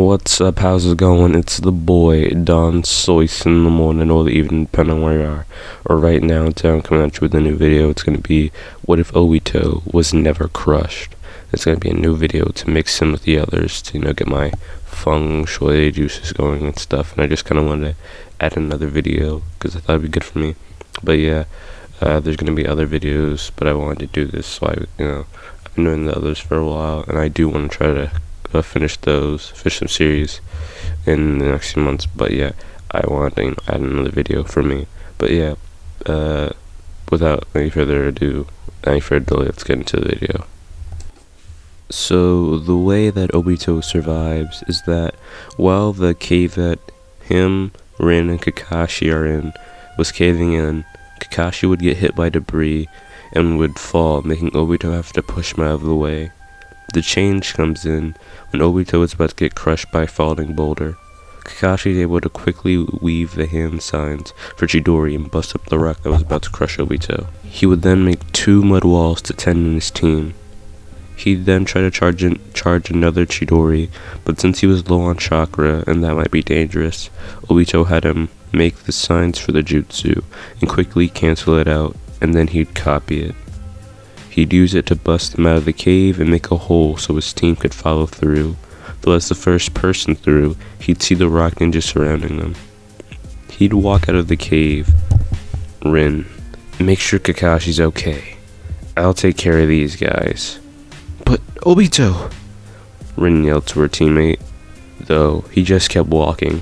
What's up, how's it going? It's the boy, Don Soyce in the morning or the evening, depending on where you are. Or right now, I'm coming at you with a new video. It's going to be, what if Obito was never crushed? It's going to be a new video to mix in with the others to, get my feng shui juices going and stuff. And I just kind of wanted to add another video, because I thought it'd be good for me. But yeah, there's going to be other videos, but I wanted to do this, so I've been doing the others for a while, and I do want to try to finish some series in the next few months. But yeah, I want to add another video for me. But yeah, without any further delay, let's get into the video. So the way that Obito survives is that while the cave that him, Rin, and Kakashi are in was caving in, Kakashi would get hit by debris and would fall, making Obito have to push him out of the way. The change comes in when Obito is about to get crushed by a falling boulder. Kakashi is able to quickly weave the hand signs for Chidori and bust up the rock that was about to crush Obito. He would then make 2 mud walls to 10 in his team. He'd then try to charge another Chidori, but since he was low on chakra and that might be dangerous, Obito had him make the signs for the jutsu and quickly cancel it out, and then he'd copy it. He'd use it to bust them out of the cave and make a hole so his team could follow through, though as the first person through, he'd see the rock ninjas surrounding them. He'd walk out of the cave. Rin, make sure Kakashi's okay. I'll take care of these guys. But Obito! Rin yelled to her teammate, though he just kept walking.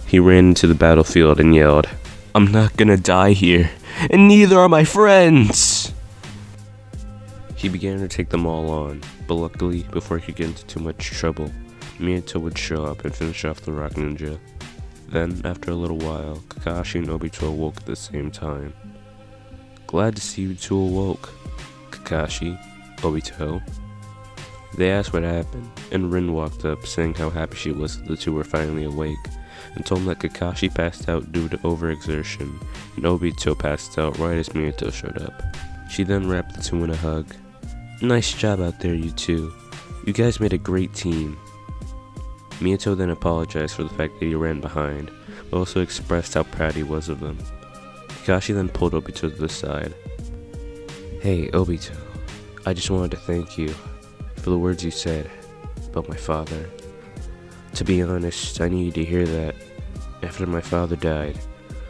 He ran into the battlefield and yelled, "I'm not gonna die here, and neither are my friends!" He began to take them all on, but luckily, before he could get into too much trouble, Minato would show up and finish off the rock ninja. Then, after a little while, Kakashi and Obito awoke at the same time. "Glad to see you two awoke, Kakashi, Obito." They asked what happened, and Rin walked up, saying how happy she was that the two were finally awake, and told them that Kakashi passed out due to overexertion, and Obito passed out right as Minato showed up. She then wrapped the two in a hug. "Nice job out there, you two. You guys made a great team." Minato then apologized for the fact that he ran behind, but also expressed how proud he was of them. Kakashi then pulled Obito to the side. "Hey, Obito, I just wanted to thank you for the words you said about my father. To be honest, I needed to hear that. After my father died,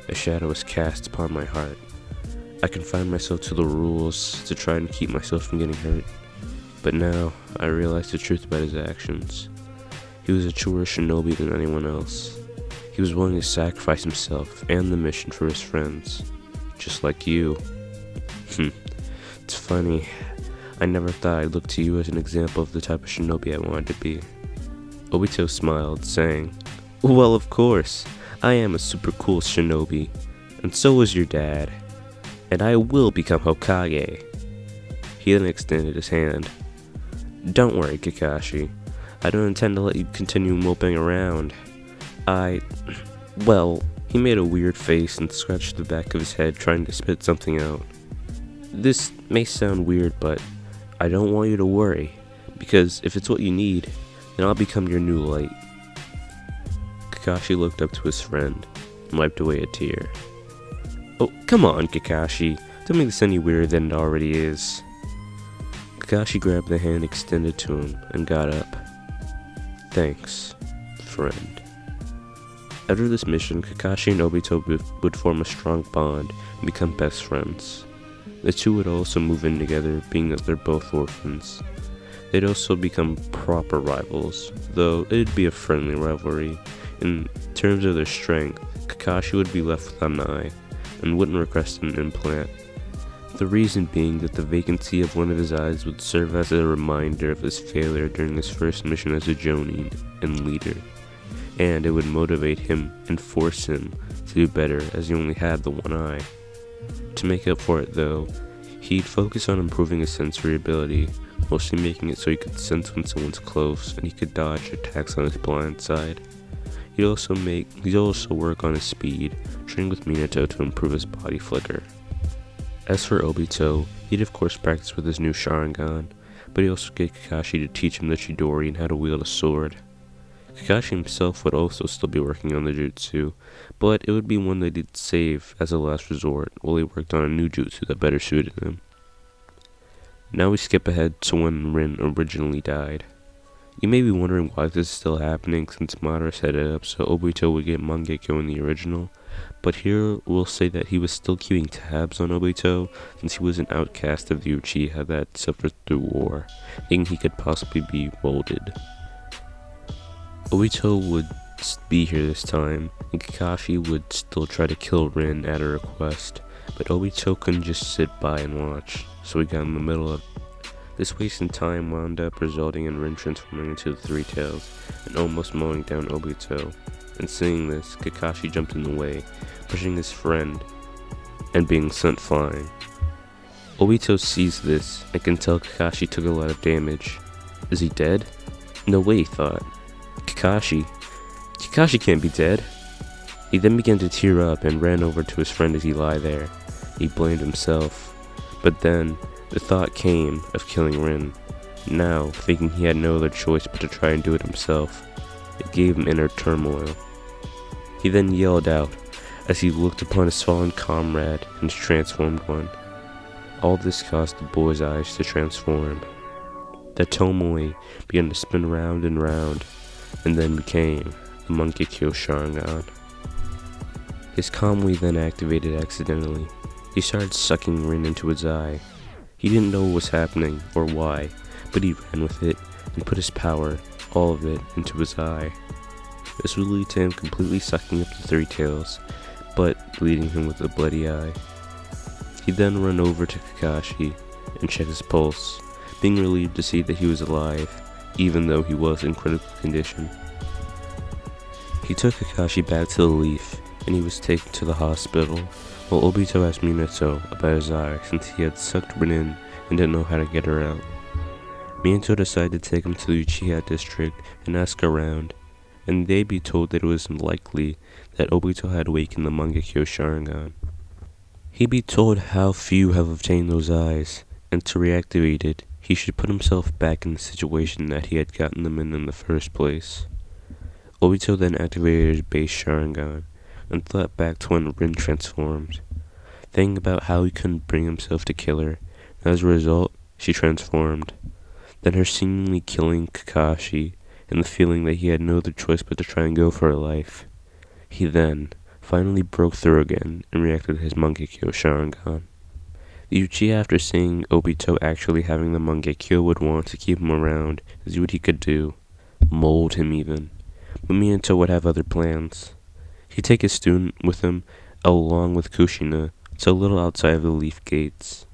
a shadow was cast upon my heart. I confined myself to the rules to try and keep myself from getting hurt, but now I realize the truth about his actions. He was a truer shinobi than anyone else. He was willing to sacrifice himself and the mission for his friends, just like you." It's funny, I never thought I'd look to you as an example of the type of shinobi I wanted to be. Obito smiled, saying, "Well, of course, I am a super cool shinobi, and so was your dad. And I will become Hokage." He then extended his hand. "Don't worry, Kakashi. I don't intend to let you continue moping around. Well," he made a weird face and scratched the back of his head trying to spit something out. "This may sound weird, but I don't want you to worry, because if it's what you need, then I'll become your new light." Kakashi looked up to his friend and wiped away a tear. "Oh, come on, Kakashi. Don't make this any weirder than it already is." Kakashi grabbed the hand extended to him and got up. "Thanks, friend." After this mission, Kakashi and Obito would form a strong bond and become best friends. The two would also move in together, being that they're both orphans. They'd also become proper rivals, though it'd be a friendly rivalry. In terms of their strength, Kakashi would be left without an eye, and wouldn't request an implant. The reason being that the vacancy of one of his eyes would serve as a reminder of his failure during his first mission as a Jonin and leader, and it would motivate him and force him to do better as he only had the one eye. To make up for it though, he'd focus on improving his sensory ability, mostly making it so he could sense when someone's close and he could dodge attacks on his blind side. He'd also work on his speed, training with Minato to improve his body flicker. As for Obito, he'd of course practice with his new Sharingan, but he also get Kakashi to teach him the Chidori and how to wield a sword. Kakashi himself would also still be working on the jutsu, but it would be one that he'd save as a last resort while he worked on a new jutsu that better suited him. Now we skip ahead to when Rin originally died. You may be wondering why this is still happening since Matara set it up so Obito would get Mangekyo in the original, but here we'll say that he was still keeping tabs on Obito since he was an outcast of the Uchiha that suffered through war, thinking he could possibly be molded. Obito would be here this time, and Kakashi would still try to kill Rin at a request, but Obito couldn't just sit by and watch, so he got in the middle of it. This waste in time wound up resulting in Rin transforming into the Three Tails and almost mowing down Obito. And seeing this, Kakashi jumped in the way, pushing his friend and being sent flying. Obito sees this and can tell Kakashi took a lot of damage. Is he dead? No way, he thought. Kakashi can't be dead. He then began to tear up and ran over to his friend as he lay there. He blamed himself, but then the thought came of killing Rin. Now, thinking he had no other choice but to try and do it himself, it gave him inner turmoil. He then yelled out as he looked upon his fallen comrade and his transformed one. All this caused the boy's eyes to transform. The Tomoe began to spin round and round, and then became the Mangekyo Sharingan. His Kamui then activated accidentally. He started sucking Rin into his eye. He didn't know what was happening or why, but he ran with it and put his power, all of it, into his eye. This would lead to him completely sucking up the Three Tails, but leaving him with a bloody eye. He then ran over to Kakashi and checked his pulse, being relieved to see that he was alive, even though he was in critical condition. He took Kakashi back to the Leaf, and he was taken to the hospital, while Obito asked Minato about his eye since he had sucked Rin in and didn't know how to get her out. Minato decided to take him to the Uchiha district and ask around, and they'd be told that it was unlikely that Obito had awakened the Mangekyo Sharingan. He'd be told how few have obtained those eyes, and to reactivate it, he should put himself back in the situation that he had gotten them in the first place. Obito then activated his base Sharingan, and thought back to when Rin transformed, thinking about how he couldn't bring himself to kill her, and as a result, she transformed. Then her seemingly killing Kakashi, and the feeling that he had no other choice but to try and go for her life. He then finally broke through again and reacted to his Mangekyo Sharingan. The Uchiha, after seeing Obito actually having the Mangekyo, would want to keep him around and see what he could do, mold him even, but Minato would have other plans. He'd take his student with him, along with Kushina, to a little outside of the Leaf Gates.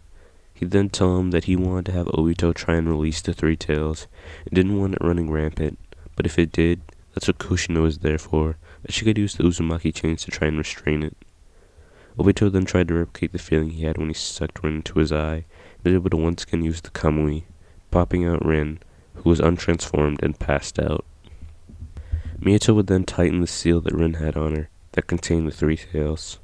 He'd then tell him that he wanted to have Obito try and release the Three Tails, and didn't want it running rampant, but if it did, that's what Kushina was there for, that she could use the Uzumaki chains to try and restrain it. Obito then tried to replicate the feeling he had when he sucked Rin into his eye, and was able to once again use the Kamui, popping out Rin, who was untransformed and passed out. Minato would then tighten the seal that Rin had on her, that contained the Three Tails.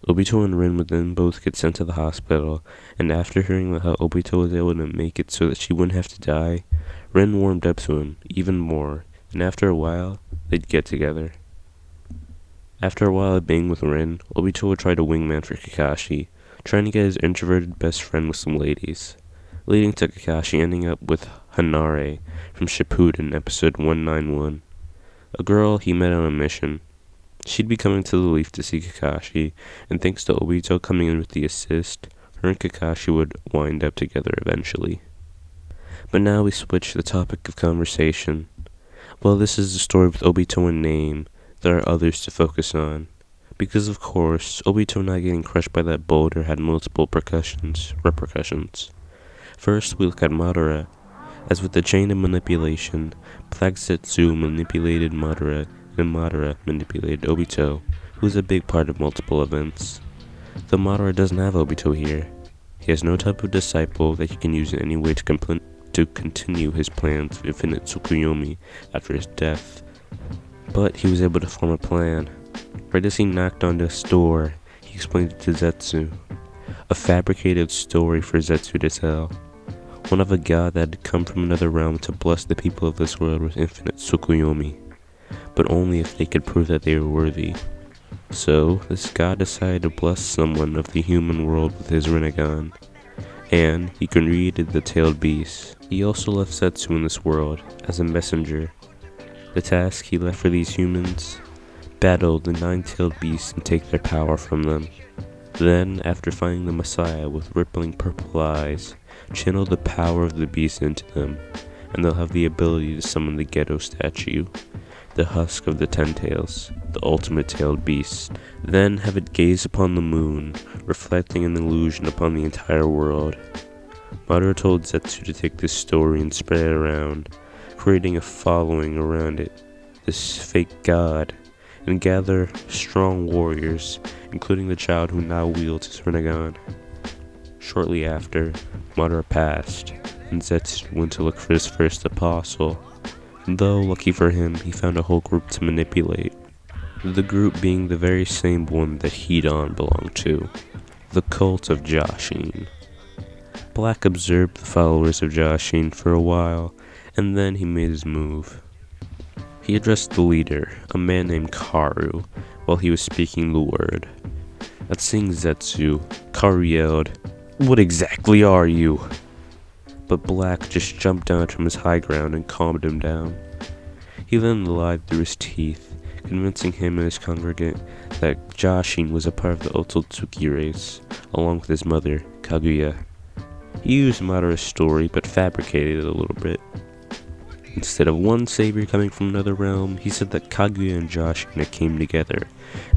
Obito and Rin would then both get sent to the hospital, and after hearing how Obito was able to make it so that she wouldn't have to die, Rin warmed up to him even more, and after a while, they'd get together. After a while of being with Rin, Obito would try to wingman for Kakashi, trying to get his introverted best friend with some ladies, leading to Kakashi ending up with Hanare from Shippuden episode 191, a girl he met on a mission. She'd be coming to the Leaf to see Kakashi, and thanks to Obito coming in with the assist, her and Kakashi would wind up together eventually. But now we switch to the topic of conversation. While this is a story with Obito in name, there are others to focus on, because of course, Obito not getting crushed by that boulder had multiple repercussions. First, we look at Matara. As with the chain of manipulation, Black Zetsu manipulated Matara, and Matara manipulated Obito, who is a big part of multiple events. Though Matara doesn't have Obito here, he has no type of disciple that he can use in any way to continue his plans of infinite Tsukuyomi after his death. But he was able to form a plan. Right as he knocked on this door, he explained it to Zetsu. A fabricated story for Zetsu to tell. One of a god that had come from another realm to bless the people of this world with infinite Tsukuyomi. but only if they could prove that they were worthy. So, this god decided to bless someone of the human world with his Rinnegan, and he created the tailed beast. He also left Zetsu in this world as a messenger. The task he left for these humans: battle the 9-tailed beasts and take their power from them. Then, after finding the Messiah with rippling purple eyes, channel the power of the beast into them, and they'll have the ability to summon the Ghetto statue, the husk of the 10 tails, the ultimate tailed beast. Then have it gaze upon the moon, reflecting an illusion upon the entire world. Matara told Zetsu to take this story and spread it around, creating a following around it, this fake god, and gather strong warriors, including the child who now wields his Rinnegan. Shortly after, Matara passed, and Zetsu went to look for his first apostle. Though, lucky for him, he found a whole group to manipulate. The group being the very same one that Hidan belonged to, the cult of Jashin. Black observed the followers of Jashin for a while, and then he made his move. He addressed the leader, a man named Karu, while he was speaking the word. At seeing Zetsu, Karu yelled, "What exactly are you?" But Black just jumped down from his high ground and calmed him down. He then lied through his teeth, convincing him and his congregant that Jashin was a part of the Otsutsuki race, along with his mother, Kaguya. He used Matara's story, but fabricated it a little bit. Instead of one savior coming from another realm, he said that Kaguya and Jashin came together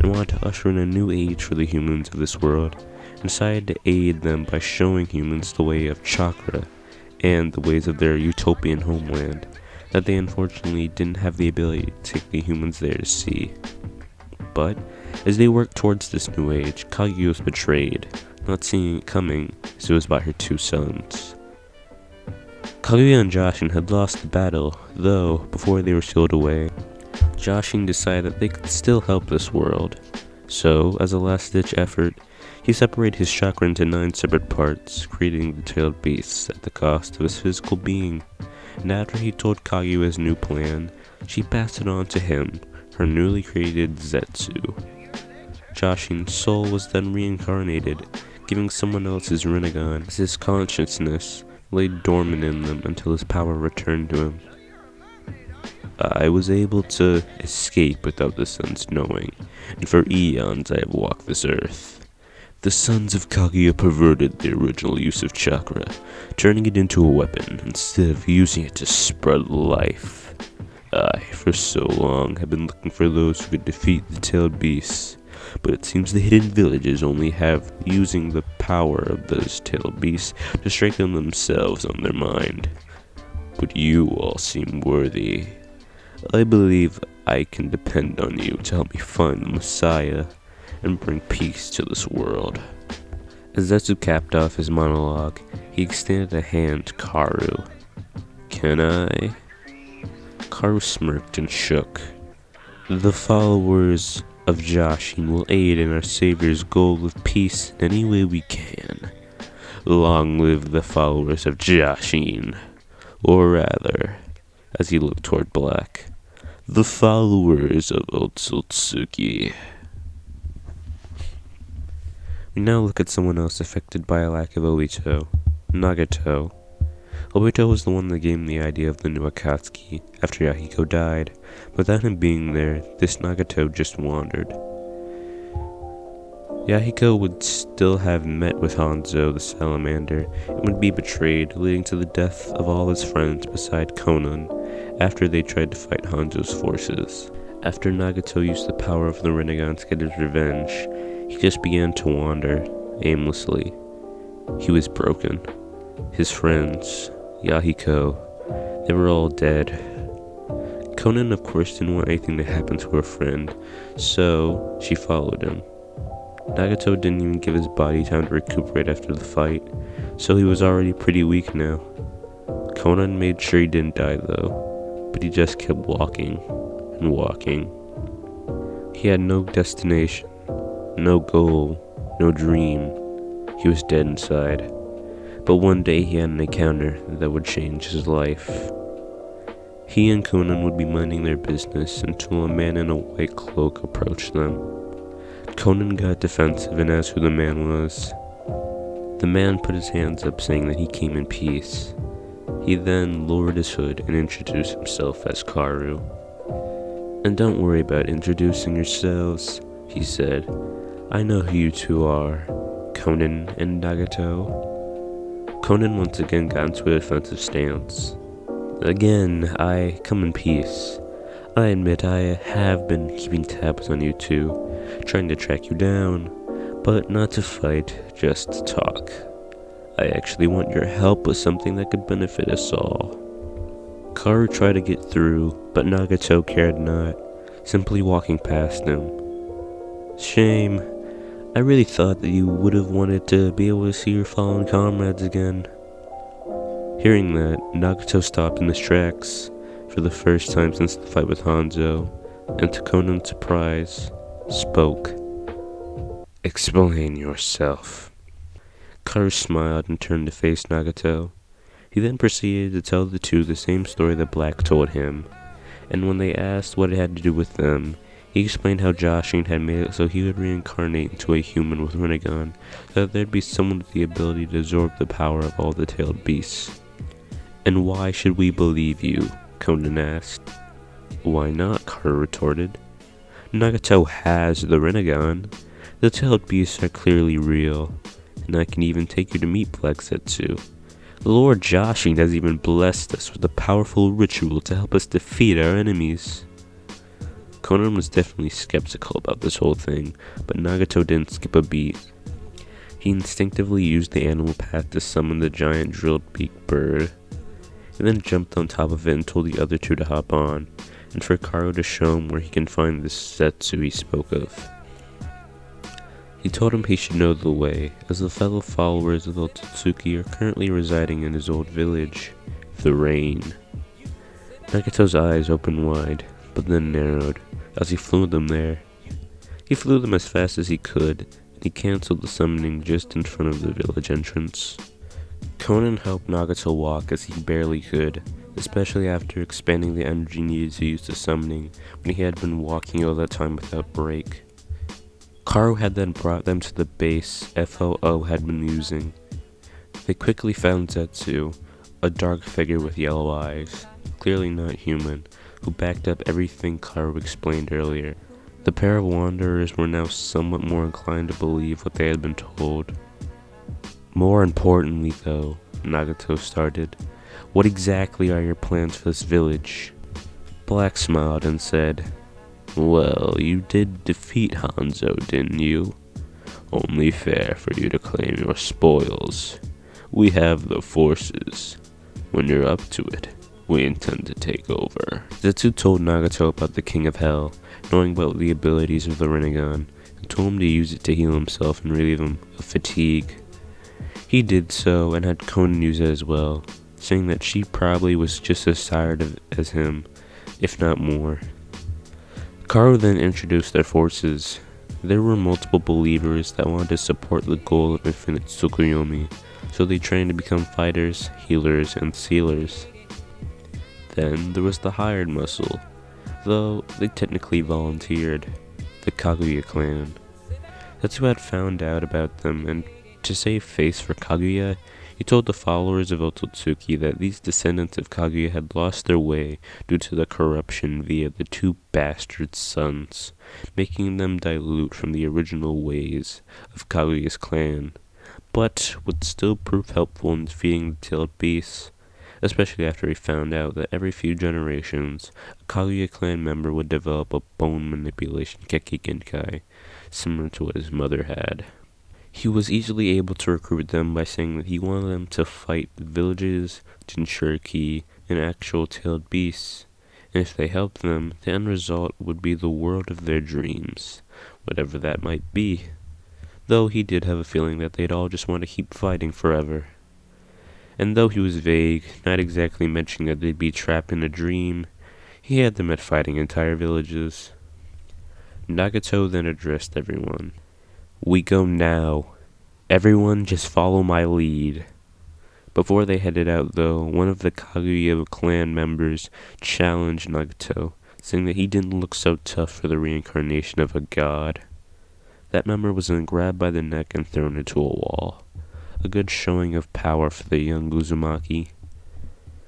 and wanted to usher in a new age for the humans of this world, and decided to aid them by showing humans the way of chakra and the ways of their utopian homeland that they unfortunately didn't have the ability to take the humans there to see. But as they worked towards this new age, Kaguya was betrayed, not seeing it coming, as it was by her 2 sons. Kaguya and Jashin had lost the battle, though before they were sealed away, Jashin decided that they could still help this world. So, as a last-ditch effort, he separated his chakra into 9 separate parts, creating the tailed beasts at the cost of his physical being. And after he told Kaguya his new plan, she passed it on to him, her newly created Zetsu. Jashin's soul was then reincarnated, giving someone else his Rinnegan, as his consciousness lay dormant in them until his power returned to him. I was able to escape without the suns knowing, and for eons I have walked this earth. The sons of Kaguya perverted the original use of chakra, turning it into a weapon instead of using it to spread life. I, for so long, have been looking for those who could defeat the tailed beasts, but it seems the hidden villages only have using the power of those tailed beasts to strengthen themselves on their mind. But you all seem worthy. I believe I can depend on you to help me find the Messiah and bring peace to this world. As Zetsu capped off his monologue, he extended a hand to Karu. Can I? Karu smirked and shook. The followers of Jashin will aid in our Savior's goal of peace in any way we can. Long live the followers of Jashin. Or rather, as he looked toward Black, the followers of Otsutsuki. We now look at someone else affected by a lack of Obito, Nagato. Obito was the one that gave him the idea of the new Akatsuki after Yahiko died. Without him being there, this Nagato just wandered. Yahiko would still have met with Hanzo the salamander and would be betrayed, leading to the death of all his friends beside Konan after they tried to fight Hanzo's forces. After Nagato used the power of the Rinnegan to get his revenge, he just began to wander aimlessly. He was broken. His friends, Yahiko, they were all dead. Konan, of course, didn't want anything to happen to her friend, so she followed him. Nagato didn't even give his body time to recuperate after the fight, so he was already pretty weak now. Konan made sure he didn't die though, but he just kept walking and walking. He had no destination, no goal, no dream. He was dead inside. But one day he had an encounter that would change his life. He and Conan would be minding their business until a man in a white cloak approached them. Conan got defensive and asked who the man was. The man put his hands up, saying that he came in peace. He then lowered his hood and introduced himself as Karu. "And don't worry about introducing yourselves," he said. "I know who you two are, Conan and Nagato." Conan once again got into a defensive stance. "Again, I come in peace. I admit I have been keeping tabs on you two, trying to track you down, but not to fight, just to talk. I actually want your help with something that could benefit us all." Karu tried to get through, but Nagato cared not, simply walking past him. "Shame. I really thought that you would have wanted to be able to see your fallen comrades again." Hearing that, Nagato stopped in his tracks, for the first time since the fight with Hanzo, and to Conan's surprise, spoke. "Explain yourself." Karu smiled and turned to face Nagato. He then proceeded to tell the two the same story that Black told him, and when they asked what it had to do with them, he explained how Joshin had made it so he would reincarnate into a human with Rinnegan, so that there'd be someone with the ability to absorb the power of all the tailed beasts. "And why should we believe you?" Conan asked. "Why not?" Karu retorted. "Nagato has the Rinnegan. The tailed beasts are clearly real, and I can even take you to meet Black Zetsu. The Lord Joshin has even blessed us with a powerful ritual to help us defeat our enemies." Conan was definitely skeptical about this whole thing, but Nagato didn't skip a beat. He instinctively used the animal path to summon the giant drilled-beak bird. He then jumped on top of it and told the other two to hop on, and for Karu to show him where he can find the Zetsu he spoke of. He told him he should know the way, as the fellow followers of Otsutsuki are currently residing in his old village, the Rain. Nagato's eyes opened wide, but then narrowed, as he flew them there. He flew them as fast as he could, and he cancelled the summoning just in front of the village entrance. Conan helped Nagato walk as he barely could, especially after expending the energy needed to use the summoning when he had been walking all that time without break. Karu had then brought them to the base FOO had been using. They quickly found Zetsu, a dark figure with yellow eyes, clearly not human, who backed up everything Karu explained earlier. The pair of wanderers were now somewhat more inclined to believe what they had been told. "More importantly though," Nagato started, "what exactly are your plans for this village?" Black smiled and said, "Well, you did defeat Hanzo, didn't you? Only fair for you to claim your spoils. We have the forces. When you're up to it, we intend to take over." Zetsu told Nagato about the King of Hell, knowing about the abilities of the Rinnegan, and told him to use it to heal himself and relieve him of fatigue. He did so, and had Conan use it as well, saying that she probably was just as tired of it as him, if not more. Karu then introduced their forces. There were multiple believers that wanted to support the goal of infinite Tsukuyomi, so they trained to become fighters, healers, and sealers. Then there was the hired muscle, though they technically volunteered, the Kaguya clan. That's who had found out about them, and to save face for Kaguya, he told the followers of Otsutsuki that these descendants of Kaguya had lost their way due to the corruption via the two bastard sons, making them dilute from the original ways of Kaguya's clan, but would still prove helpful in defeating the tailed beasts, especially after he found out that every few generations, a Kaguya clan member would develop a bone manipulation Keki Genkai, similar to what his mother had. He was easily able to recruit them by saying that he wanted them to fight the villages, Jinchuriki, and actual tailed beasts, and if they helped them, the end result would be the world of their dreams, whatever that might be, though he did have a feeling that they'd all just want to keep fighting forever. And though he was vague, not exactly mentioning that they'd be trapped in a dream, he had them at fighting entire villages. Nagato then addressed everyone. "We go now. Everyone just follow my lead." Before they headed out, though, one of the Kaguya clan members challenged Nagato, saying that he didn't look so tough for the reincarnation of a god. That member was then grabbed by the neck and thrown into a wall. A good showing of power for the young Uzumaki.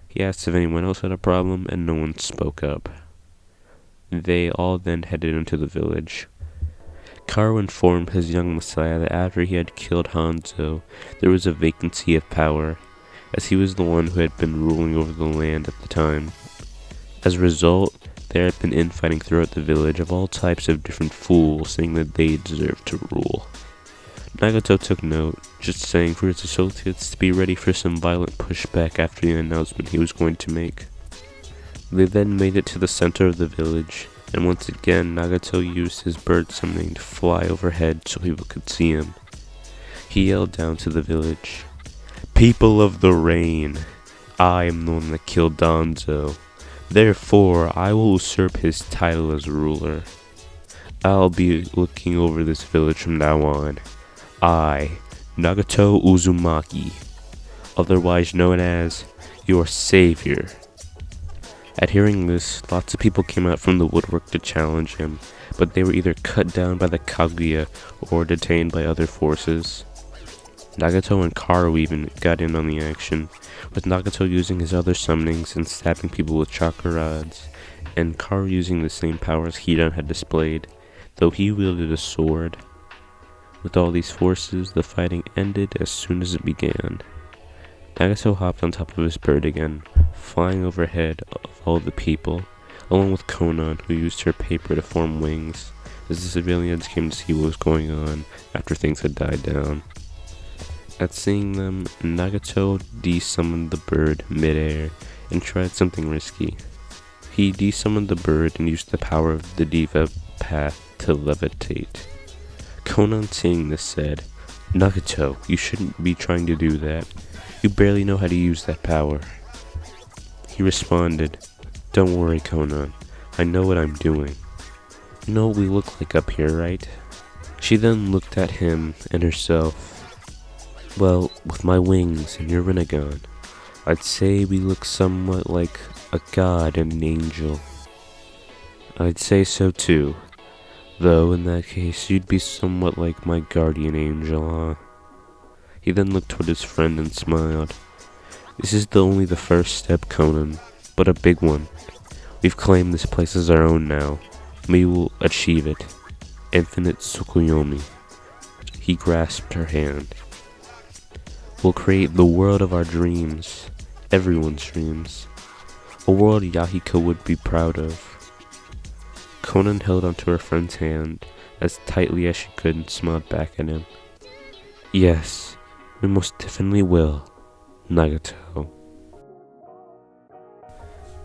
He asked if anyone else had a problem, and no one spoke up. They all then headed into the village. Karu informed his young messiah that after he had killed Hanzo, there was a vacancy of power, as he was the one who had been ruling over the land at the time. As a result, there had been infighting throughout the village of all types of different fools saying that they deserved to rule. Nagato took note, just saying for his associates to be ready for some violent pushback after the announcement he was going to make. They then made it to the center of the village, and once again Nagato used his bird summoning to fly overhead so people could see him. He yelled down to the village, "People of the rain, I am the one that killed Danzo. Therefore, I will usurp his title as ruler. I'll be looking over this village from now on. I, Nagato Uzumaki, otherwise known as your savior." At hearing this, lots of people came out from the woodwork to challenge him, but they were either cut down by the Kaguya or detained by other forces. Nagato and Karu even got in on the action, with Nagato using his other summonings and stabbing people with chakra rods, and Karu using the same powers Hidan had displayed, though he wielded a sword. With all these forces, the fighting ended as soon as it began. Nagato hopped on top of his bird again, flying overhead of all the people, along with Konan, who used her paper to form wings, as the civilians came to see what was going on after things had died down. At seeing them, Nagato de-summoned the bird mid-air and tried something risky. He de-summoned the bird and used the power of the Diva Path to levitate. Konan, seeing this, said, "Nagato, you shouldn't be trying to do that. You barely know how to use that power." He responded, "Don't worry, Konan. I know what I'm doing. You know what we look like up here, right?" She then looked at him and herself. "Well, with my wings and your Rinnegan, I'd say we look somewhat like a god and an angel." "I'd say so too. Though, in that case, you'd be somewhat like my guardian angel, huh?" He then looked toward his friend and smiled. "This is only the first step, Konan, but a big one. We've claimed this place as our own now. We will achieve it. Infinite Tsukuyomi." He grasped her hand. "We'll create the world of our dreams, everyone's dreams. A world Yahiko would be proud of." Konan held onto her friend's hand as tightly as she could and smiled back at him. "Yes, we most definitely will, Nagato."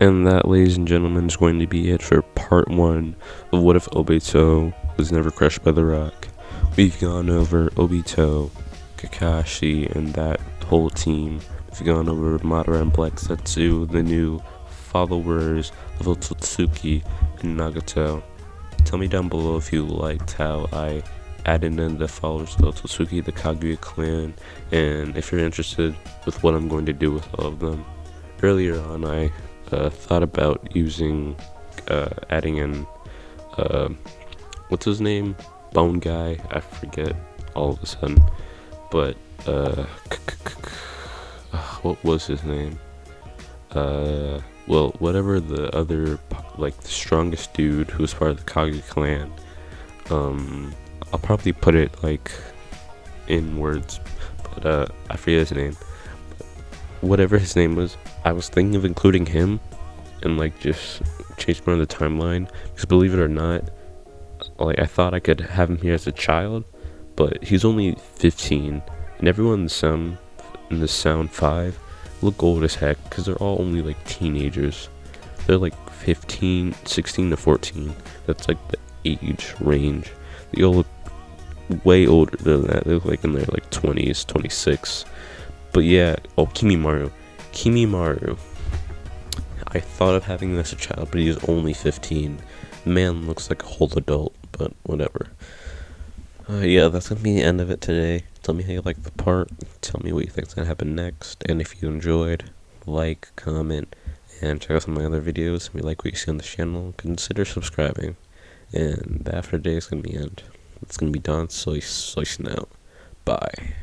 And that, ladies and gentlemen, is going to be it for part 1 of What If Obito Was Never Crushed by the Rock. We've gone over Obito, Kakashi, and that whole team. We've gone over Matara and Black Zetsu, the new followers of Otsutsuki and Nagato. Tell me down below if you liked how I added in the followers of Otsutsuki, the Kaguya clan, and if you're interested with what I'm going to do with all of them. Earlier on, I thought about using, adding in, what's his name? Bone Guy? I forget all of a sudden. But, what was his name? Well, whatever the other, like, the strongest dude who was part of the Kaguya clan, I'll probably put it, like, in words, but, I forget his name. But whatever his name was, I was thinking of including him, and, like, just changing around the timeline, because believe it or not, like, I thought I could have him here as a child, but he's only 15, and everyone in the Sound 5 look old as heck, because they're all only like teenagers. They're like 15, 16 to 14. That's like the age range. They all look way older than that. They look like in their like 20s, 26. But yeah, oh, Kimimaru. I thought of having him as a child, but he's only 15. The man looks like a whole adult, but whatever. Yeah, that's gonna be the end of it today. Tell me how you like the part. Tell me what you think's gonna happen next. And if you enjoyed, like, comment, and check out some of my other videos. If you like what you see on the channel, consider subscribing. And the after day is gonna be end. It's gonna be done, so slicing out. Bye.